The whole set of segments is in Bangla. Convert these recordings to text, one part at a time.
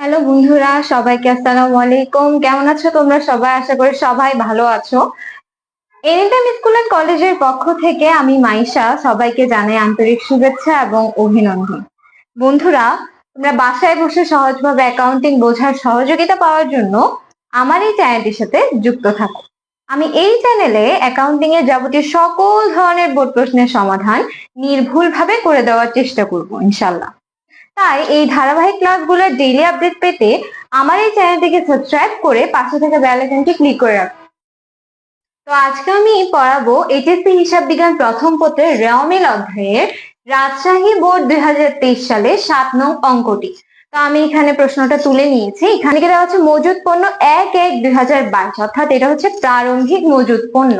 হ্যালো বন্ধুরা, সবাইকে আসসালামু আলাইকুম। কেমন আছো তোমরা সবাই? আশা করি সবাই ভালো আছো। এনিটাইম স্কুল এন্ড কলেজের পক্ষ থেকে আমি মাইশা সবাইকে জানাই আন্তরিক শুভেচ্ছা এবং অভিনন্দন। বন্ধুরা, তোমরা বাসায় বসে সহজভাবে অ্যাকাউন্টিং বোঝার সহযোগিতা পাওয়ার জন্য আমার এই চ্যানেলটির সাথে যুক্ত থাকো। আমি এই চ্যানেলে অ্যাকাউন্টিং এর যাবতীয় সকল ধরনের বোর্ড প্রশ্নের সমাধান নির্ভুলভাবে করে দেওয়ার চেষ্টা করব ইনশাল্লাহ। তাই এই ধারাবাহিক ক্লাসগুলোর ডেইলি আপডেট পেতে আমার এই চ্যানেলটিকে সাবস্ক্রাইব করে পাশে থাকা বেল আইকনটি ক্লিক করে রাখুন। তো আজকে আমি পড়াবো এইচএসসি হিসাব বিজ্ঞান প্রথম পত্রের রেওয়ামিল অধ্যায়ের রাজশাহী বোর্ড 2023 সালে 7 নং অঙ্কটি। তো আমি এখানে প্রশ্নটা তুলে নিয়েছি। এখানে দেওয়া আছে মজুদ পণ্য 1/1/2022, অর্থাৎ এটা হচ্ছে প্রারম্ভিক মজুদ পণ্য।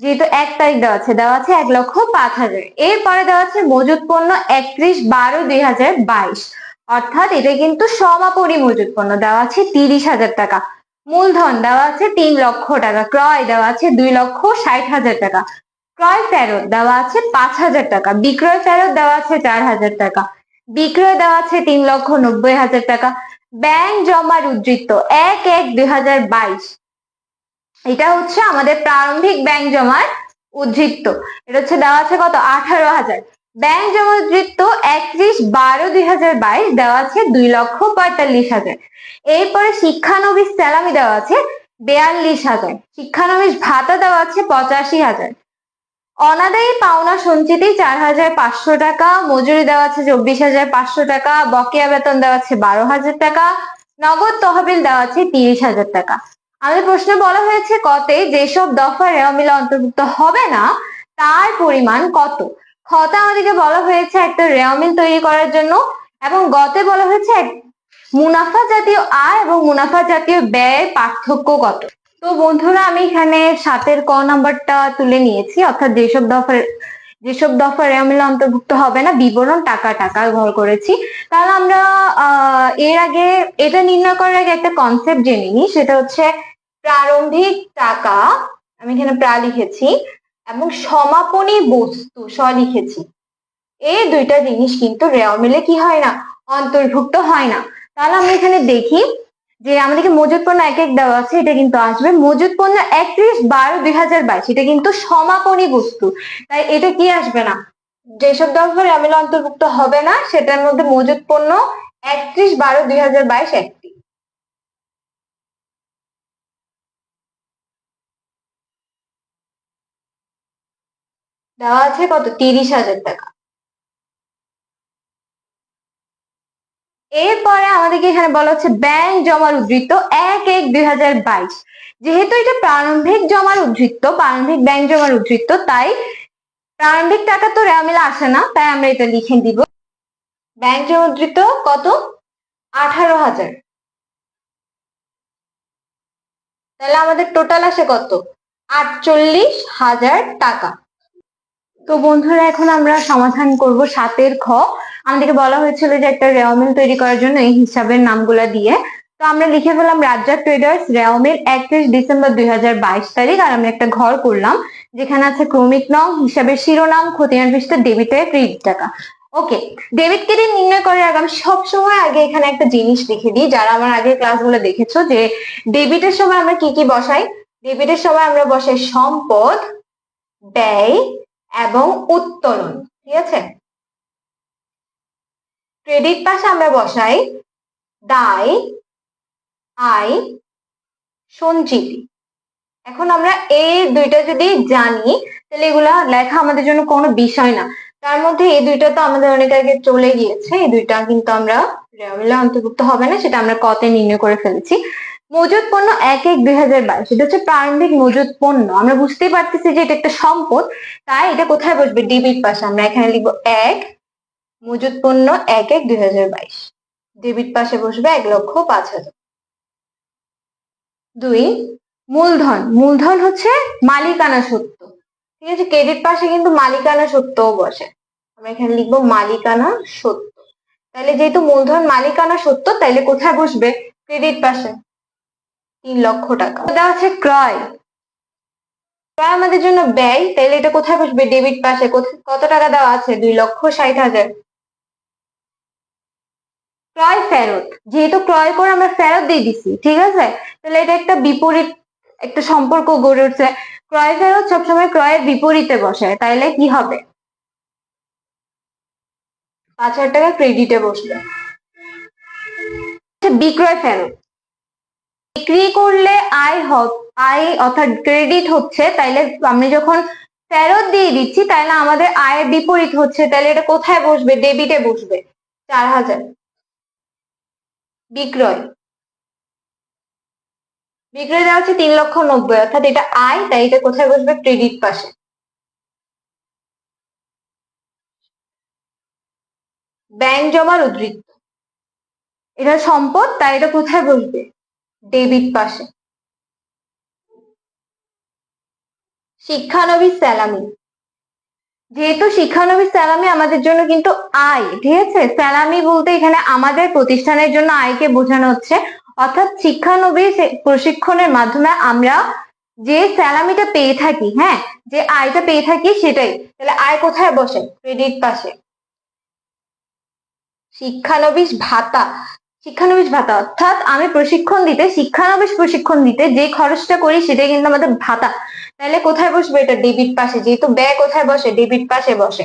যেহেতু 1 তারিখ দেওয়া আছে 1,05,000। এরপরে দেওয়া আছে মজুদ পণ্য 31/12/2022, অর্থাৎ এটা কিন্তু সমাপনী মজুদ পণ্য, দেওয়া আছে 30,000 টাকা। মূলধন দেওয়া আছে 3 লক্ষ টাকা। ক্রয় দেওয়া আছে 2,60,000 টাকা। ক্রয় ফেরত দেওয়া আছে 5,000 টাকা। বিক্রয় ফেরত দেওয়া আছে 4,000 টাকা। বিক্রয় দেওয়া আছে 3,90,000 টাকা। ব্যাংক জমার উদ্ধৃত্ত 1/1/2022, এটা হচ্ছে আমাদের প্রারম্ভিক ব্যাংক জমার উদ্ধৃত্ত। এটা হচ্ছে দেওয়া আছে কত? 18,000। ব্যাংক জমা উদ্ধৃত্ত 31/12/2022 দেওয়া আছে 2,45,000। এরপরে শিক্ষানবিশ স্যালামি দেওয়া আছে 42,000। শিক্ষানবিশ ভাতা দেওয়া আছে 85,000। অনাদায়ী পাওনা সঞ্চিতি 4,500 টাকা। মজুরি দেওয়া আছে 24,500 টাকা। বকেয়া বেতন দেওয়া আছে 12,000 টাকা। নগদ তহবিল দেওয়া আছে 30,000 টাকা। আমাদের প্রশ্নে বলা হয়েছে কতে যেসব দফা রেওয়ামিলে অন্তর্ভুক্ত হবে না তার পরিমাণ কত। খতে আমাদেরকে বলা হয়েছে একটা রেওয়ামিল তৈরি করার জন্য, এবং গতে বলা হয়েছে মুনাফা জাতীয় আয় এবং মুনাফা জাতীয় ব্যয়ের পার্থক্য কত। তো বন্ধুরা, আমি এখানে 7-এর ক নাম্বারটা তুলে নিয়েছি, অর্থাৎ যেসব দফা রেওয়ামিলে অন্তর্ভুক্ত হবে না বিবরণ টাকা ব্যবহার করেছি। তাহলে আমরা এর আগে এটা নির্ণয় করার আগে একটা কনসেপ্ট জেনে নিই, সেটা হচ্ছে প্রারম্ভিক টাকা, আমি এখানে প্রা লিখেছি, এবং সমাপনী বস্তু স লিখেছি। এই দুইটা জিনিস কিন্তু রেওয়ামিলে কি হয় না? অন্তর্ভুক্ত হয় না। তাহলে আমরা এখানে দেখি যে আমাদেরকে মজুদ পণ্য 1/1 দেওয়া আছে, এটা কিন্তু আসবে মজুদ পণ্য 31/12/2022, এটা কিন্তু সমাপনী বস্তু, তাই এটা কি আসবে না। যেসব দফা রেওয়ামিলে অন্তর্ভুক্ত হবে না সেটার মধ্যে মজুদ পণ্য 31/12/2022 একটি। দেওয়া আছে কত? 30,000 টাকা। এরপরে আমাদেরকে এখানে বলা হচ্ছে ব্যাংক জমার উদ্ধৃত্ত 1/1/2022। যেহেতু এটা প্রারম্ভিক জমার উদ্ধৃত্ত, প্রারম্ভিক ব্যাংক জমার উদ্ধৃত্ত, তাই প্রারম্ভিক টাকা তো রেওয়ামিলে আসে না, তাই আমরা এটা লিখে দিব। ব্যাংক জমা উদ্ধৃত্ত কত? 18,000। তাহলে আমাদের টোটাল আসে কত? 48,000 টাকা। তো বন্ধুরা, এখন আমরা সমাধান করব 7-এর খ। আমাদেরকে বলা হয়েছিল যে একটা রেওয়ামিল তৈরি করার জন্য এই হিসাবের নামগুলা দিয়ে। তো আমরা লিখে ফেললাম রাজ্জাক ট্রেডার্স রেওয়ামিল 31 ডিসেম্বর 2022 তারিখ, আর আমি একটা ঘর করলাম যেখানে আছে ক্রমিক নং, হিসাবের শিরোনাম, খতিয়ান পৃষ্ঠা, ডেবিটের ক্রেডিট টাকা। ওকে, ডেবিট ক্রেডিট নির্ণয় করার আগে আমি সবসময় আগে এখানে একটা জিনিস লিখে দিই। যারা আমার আগের ক্লাসগুলো দেখেছো যে ডেবিটের সময় আমরা কি কি বসাই? ডেবিটের সময় আমরা বসাই সম্পদ, ব্যয় এবং উত্তোলন, ঠিক আছে। ক্রেডিট পাশে আমরা বসাই দায়, আয়, সঞ্চিতি। এখন আমরা এই দুইটা যদি জানি তাহলে এগুলা লেখা আমাদের জন্য কোনো বিষয় না। তার মধ্যে এই দুইটা তো আমাদের অনেক আগে চলে গিয়েছে, এই দুইটা কিন্তু আমরা রেওয়ামিলে অন্তর্ভুক্ত হবে না, সেটা আমরা কতে নির্ণয় করে ফেলেছি। মজুদ পণ্য 1/1/2022, এটা হচ্ছে প্রারম্ভিক মজুদ পণ্য। আমরা বুঝতেই পারতেছি যে এটা একটা সম্পদ, তাই এটা কোথায় বসবে? ডেবিট পাশে। আমরা এখানে লিখবো 1 মজুদ পণ্য 1/1/2022, ডেবিট পাশে বসবে 1,05,000। 2 মূলধন, মূলধন হচ্ছে মালিকানা সত্ত্ব, ঠিক আছে। ক্রেডিট পাশে কিন্তু মালিকানা সত্ত্বও বসে, আমরা এখানে লিখবো মালিকানা সত্ত্ব। তাহলে যেহেতু মূলধন মালিকানা সত্ত্ব, তাহলে কোথায় বসবে? ক্রেডিট পাশে, 3 লক্ষ টাকা। দেওয়া আছে ক্রয়, ক্রয় আমাদের জন্য ব্যয়, তাহলে এটা কোথায় বসবে? ডেবিট পাশে। কত টাকা দেওয়া আছে? 2,60,000। ক্রয় ফেরত, যেহেতু ক্রয় করে আমরা ফেরত দিয়ে দিচ্ছি, ঠিক আছে, তাহলে এটা একটা বিপরীত একটা সম্পর্ক গড়ে উঠছে। ক্রয় ফেরত সবসময় ক্রয়ের বিপরীতে বসে, তাইলে কি হবে? 5,000 টাকা ক্রেডিটে বসবে। বিক্রয় ফেরত, বিক্রি করলে আয় অর্থাৎ ক্রেডিট হচ্ছে, তাইলে আমি যখন ফেরত দিয়ে দিচ্ছি তাহলে আমাদের আয়ের বিপরীত হচ্ছে, তাহলে এটা কোথায় বসবে? ডেবিটে বসবে। 4,000। বিক্রয় বিক্রয় দেওয়া হচ্ছে 3,90,000, অর্থাৎ এটা আয়, তাই এটা কোথায় বসবে? ক্রেডিট পাশে। ব্যাংক জমার উদ্ধৃত্ত, এটা সম্পদ, তাই এটা কোথায় বসবে? ডেবিট পাশে। শিক্ষানবিশ স্যালামি, যেহেতু শিক্ষানবিশ স্যালামি আমাদের জন্য কিন্তু আয়, ঠিক আছে, স্যালামি বলতে এখানে আমাদের প্রতিষ্ঠানের জন্য আয়কে বোঝানো হচ্ছে, অর্থাৎ শিক্ষানবিশ প্রশিক্ষণের মাধ্যমে আমরা যে স্যালামিটা পেয়ে থাকি, হ্যাঁ, যে আয়টা পেয়ে থাকি সেটাই, তাহলে আয় কোথায় বসে? ক্রেডিট পাশে। শিক্ষানবিশ ভাতা, শিক্ষানবিশ ভাতা অর্থাৎ আমি শিক্ষানবিশ প্রশিক্ষণ দিতে যে খরচটা করি সেটাই কিন্তু আমাদের ভাতা, তাহলে কোথায় বসবে? এটা ডেবিট পাশে, যেহেতু ব্যয় কোথায় বসে? ডেবিট পাশে বসে।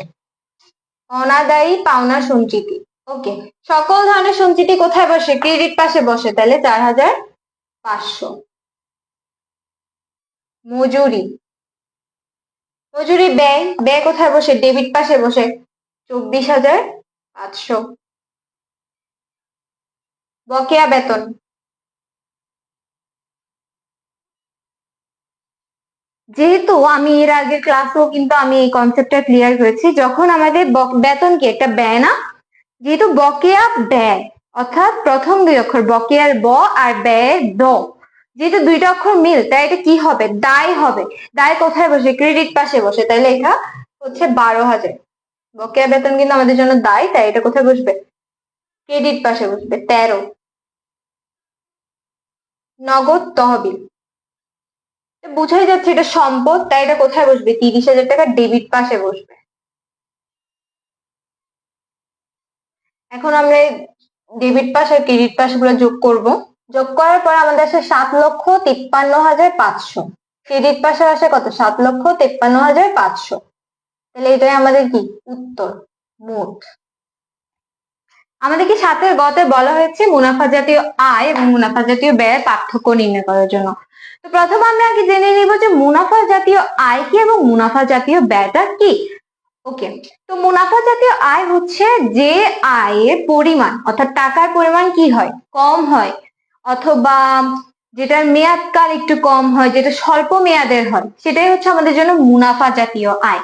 অনাদায়ী পাওনা সঞ্চিতি, ওকে, সকল ধরনের সঞ্চিতি কোথায় বসে? ক্রেডিট পাশে বসে, তাহলে 4,500। মজুরি, মজুরি ব্যয়, ব্যয় কোথায় বসে? ডেবিট পাশে বসে, 24,500। বকেয়া বেতন, যেহেতু আমি এর আগের ক্লাসেও কিন্তু আমি এই কনসেপ্টটা ক্লিয়ার করেছি, যখন আমাদের বেতন কি একটা ব্যয় না, যেহেতু বকেয়া ব্যয় অর্থাৎ প্রথম দুই অক্ষর বকেয়ার ব আর ব্যয়ের দ, যেহেতু দুইটা অক্ষর মিল, তাই এটা কি হবে? দায় হবে। দায় কোথায় বসে? ক্রেডিট পাশে বসে, তাহলে এটা হচ্ছে 12,000। বকেয়া বেতন কিন্তু আমাদের জন্য দায়, তাই এটা কোথায় বসবে? ক্রেডিট পাশে বসবে। 13, নগদ তহবিল, বুঝাই যাচ্ছে এটা সম্পদ, তাই এটা কোথায় বসবে? 30,000 টাকা ডেবিট পাশে বসবে। এখন আমরা ডেবিট পাশ আর ক্রেডিট পাশ গুলো যোগ করব। যোগ করার পর আমাদের আসে 7,53,500। ক্রেডিট পাশে আসে কত? 7,53,500। তাহলে এটাই আমাদের কি উত্তর মোট। আমাদেরকে সাথের গতে বলা হয়েছে মুনাফা জাতীয় আয় এবং মুনাফা জাতীয় ব্যয়ের পার্থক্য নির্ণয় করার জন্য। তো প্রথম আমরা আগে জেনে নিব যে মুনাফা জাতীয় আয় কি এবং মুনাফা জাতীয় ব্যয়টা কি। ওকে, তো মুনাফা জাতীয় আয় হচ্ছে যে আয়ের পরিমাণ অর্থাৎ টাকার পরিমাণ কি হয়? কম হয়, অথবা যেটার মেয়াদকাল একটু কম হয়, যেটা স্বল্প মেয়াদের হয়, সেটাই হচ্ছে আমাদের জন্য মুনাফা জাতীয় আয়।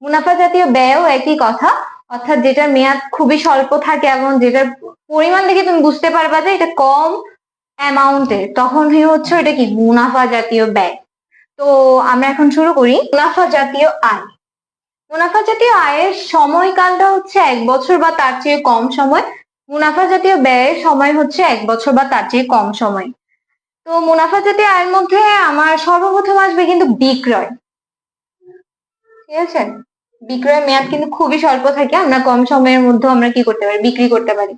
মুনাফা জাতীয় ব্যয়ও একই কথা, অর্থাৎ যেটার মেয়াদ খুবই স্বল্প থাকে এবং যেটার পরিমাণ দেখে তুমি বুঝতে পারবা যে এটা কম অ্যামাউন্টের, তখনই হচ্ছে এটা কি মুনাফা জাতীয় ব্যয়। তো আমরা এখন শুরু করি মুনাফা জাতীয় আয়। মুনাফা জাতীয় আয়ের সময়কালটা হচ্ছে 1 বছর বা তার চেয়ে কম সময়। মুনাফা জাতীয় ব্যয়ের সময় হচ্ছে 1 বছর বা তার চেয়ে কম সময়। তো মুনাফা জাতীয় আয়ের মধ্যে আমার সর্বপ্রথম আসবে কিন্তু বিক্রয়, ঠিক আছে, বিক্রয় মেয়াদ কিন্তু খুবই স্বল্প থাকে, আমরা কম সময়ের মধ্যে আমরা কি করতে পারি? বিক্রি করতে পারি,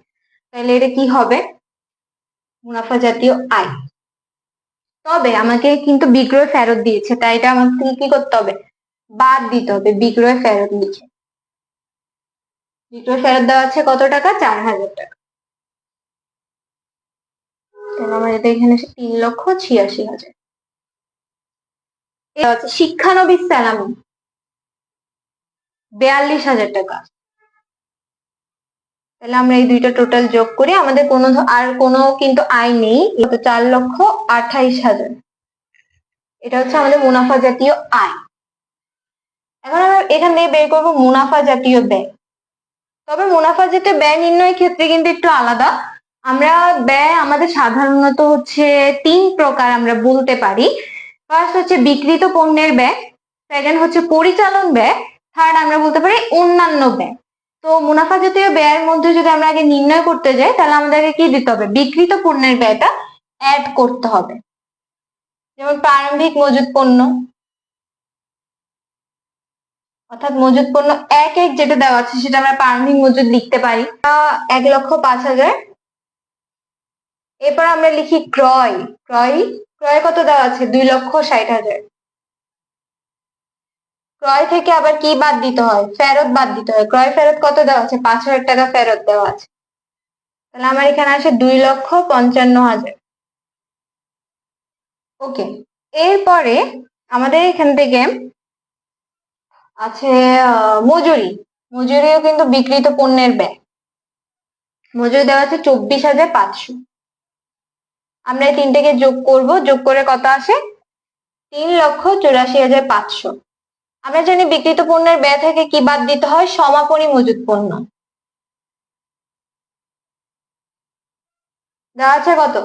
তাহলে এটা কি হবে? মুনাফা জাতীয় আয়। তবে আমাকে কিন্তু বিক্রয় ফেরত দিয়েছে, তাই এটা আমাকে কি করতে হবে? বাদ দিতে হবে বিক্রয় ফেরত লিখে। বিক্রয় ফেরত দেওয়া আছে কত টাকা? 4,000 টাকা। তাহলে আমাদের এখানে 3,86,000। এটা হচ্ছে শিক্ষানবিশ স্যালামি 42,000 টাকা। তাহলে আমরা এই দুইটা টোটাল যোগ করি, আমাদের আর কোনো কিন্তু আয় নেই, এটা 4,28,000। এটা হচ্ছে আমাদের মুনাফা জাতীয় আয়। এখন আমরা এখান থেকে বের করবো মুনাফা জাতীয় ব্যয়। তবে মুনাফা জাতীয় ব্যয় নির্ণয়ের ক্ষেত্রে কিন্তু একটু আলাদা। আমরা ব্যয় আমাদের সাধারণত হচ্ছে 3 প্রকার আমরা বলতে পারি। ফার্স্ট হচ্ছে বিক্রিত পণ্যের ব্যয়, সেকেন্ড হচ্ছে পরিচালন ব্যয়, থার্ড আমরা বলতে পারি অন্যান্য ব্যয়। তো মুনাফা জাতীয় ব্যয়ের মধ্যে যদি আমরা আগে নির্ণয় করতে যাই, তাহলে আমাদেরকে কি দিতে হবে? বিক্রিত পণ্যের ব্যয়টা অ্যাড করতে হবে। যেমন প্রারম্ভিক মজুত পণ্য, অর্থাৎ মজুত পণ্য 1 যেটা দেওয়া আছে সেটা আমরা প্রারম্ভিক মজুত লিখতে পারি 1,05,000। এরপর আমরা লিখি ক্রয়। ক্রয় ক্রয় কত দেওয়া আছে? 2,60,000। ক্রয় থেকে আবার কি বাদ দিতে হয়? ফেরত বাদ দিতে হয়। ক্রয় ফেরত কত দেওয়া আছে? 5,000 টাকা ফেরত দেওয়া আছে। তাহলে আমার এখানে আসে 2,55,000। ওকে, এরপরে আমাদের এখান থেকে আছে মজুরি। মজুরিও কিন্তু বিক্রিত পণ্যের ব্যয়। মজুরি দেওয়া আছে 24,500। আমরা এই তিনটাকে যোগ করব, যোগ করে কত আসে? 3,84,500। আমরা জানি বিক্রিত পণ্যের ব্যয় থেকে কি বাদ দিতে হয়? সমাপনী মজুত পণ্য। দেওয়া আছে কত?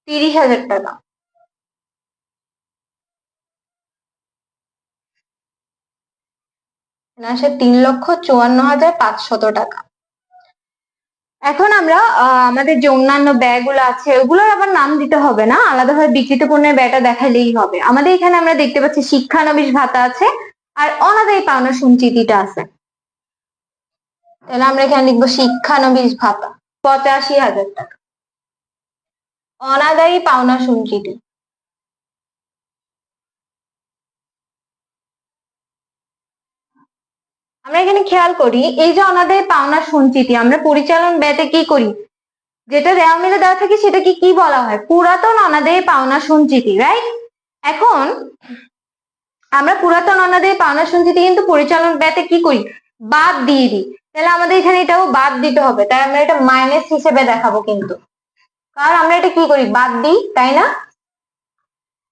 30,000 টাকা। আসে 3,54,500 টাকা। এখন আমরা আমাদের যে অন্যান্য ব্যয়গুলো আছে ওগুলোর আবার নাম দিতে হবে না, আলাদাভাবে বিক্রিত পণ্যের ব্যয়টা দেখালেই হবে। আমাদের এখানে আমরা দেখতে পাচ্ছি শিক্ষানবিশ ভাতা আছে আর অনাদায়ী পাওনা সঞ্চিতিটা আছে। তাহলে আমরা এখানে লিখবো শিক্ষানবিশ ভাতা 85,000 টাকা। অনাদায়ী পাওনা সঞ্চিতি আমরা এখানে খেয়াল করি, এই যে অনাদায়ী পাওনা সঞ্চিতি আমরা পরিচালন ব্যয়তে কি করি? যেটা দেওয়া মিলে দেওয়া থাকে সেটাকে কি বলা হয়? পুরাতন অনাদায়ী পাওনা সঞ্চিতি, রাইট? এখন আমরা পুরাতন অনাদায়ী পাওনা সঞ্চিতি কিন্তু পরিচালন ব্যয়তে কি করি? বাদ দিয়ে দিই। তাহলে আমাদের এখানে এটাও বাদ দিতে হবে, তাই আমরা এটা মাইনাস হিসেবে দেখাবো কিন্তু, কারণ আমরা এটা কি করি? বাদ দিই, তাই না?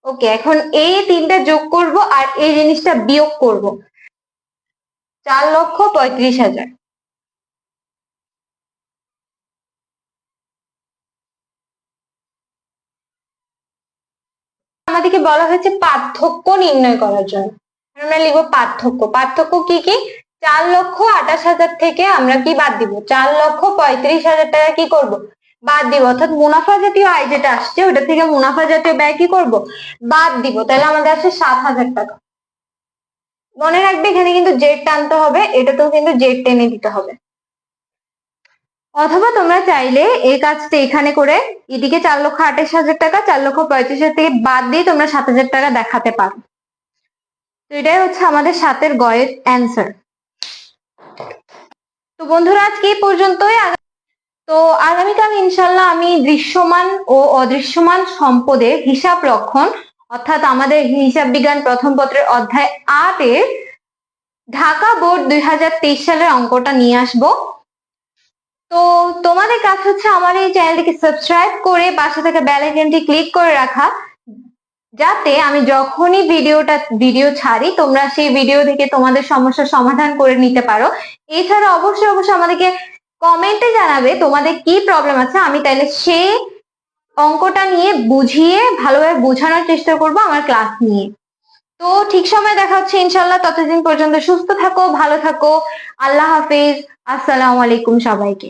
ওকে, এখন এই তিনটা যোগ করব আর এই জিনিসটা বিয়োগ করব। 4,35,000। আমাদেরকে বলা হয়েছে পার্থক্য নির্ণয় করার জন্য। আমরা লিখবো পার্থক্য। পার্থক্য কি কি? 4,28,000 থেকে আমরা কি বাদ দিব? 4,35,000 টাকা কি করব? বাদ দিব। অর্থাৎ মুনাফা জাতীয় আয় যেটা আসছে ওটা থেকে মুনাফা জাতীয় ব্যয় কি করব? বাদ দিব। তাহলে আমাদের আছে 7,000 টাকা। মনে রাখবে এখানে কিন্তু জেড টানতে হবে, এটাতেও কিন্তু জেড টেনে দিতে হবে। অথবা তোমরা চাইলে এই কাজটা এখানে করে এদিকে 4,28,000 টাকা 4,35,000 থেকে বাদ দিয়ে তোমরা 7,000 টাকা দেখাতে পারো। তো এটাই হচ্ছে আমাদের 7-এর গয়ের অ্যান্সার। তো বন্ধুরা আজকে এই পর্যন্তই। তো আগামীকাল ইনশাল্লাহ আমি দৃশ্যমান ও অদৃশ্যমান সম্পদের হিসাব রক্ষণ অর্থাৎ আমাদের হিসাব বিজ্ঞান প্রথম পত্রের অধ্যায় 8-এর ঢাকা বোর্ড 2023 সালের অঙ্কটা নিয়ে আসবো। তো তোমাদের কাজ হচ্ছে আমার এই চ্যানেলটিকে সাবস্ক্রাইব করে পাশে থাকা বেল আইকনটি ক্লিক করে রাখা, যাতে আমি যখনই ভিডিও ছাড়ি তোমরা সেই ভিডিও থেকে তোমাদের সমস্যার সমাধান করে নিতে পারো। এছাড়া অবশ্যই আমাদেরকে কমেন্টে জানাবে তোমাদের কি প্রবলেম আছে, আমি তাইলে সেই অঙ্কটা নিয়ে বুঝিয়ে ভালোভাবে বোঝানোর চেষ্টা করব আমার ক্লাস নিয়ে। তো ঠিক সময় দেখা হচ্ছে ইনশাল্লাহ। ততদিন পর্যন্ত সুস্থ থাকো, ভালো থাকো। আল্লাহ হাফেজ। আসসালামু আলাইকুম সবাইকে।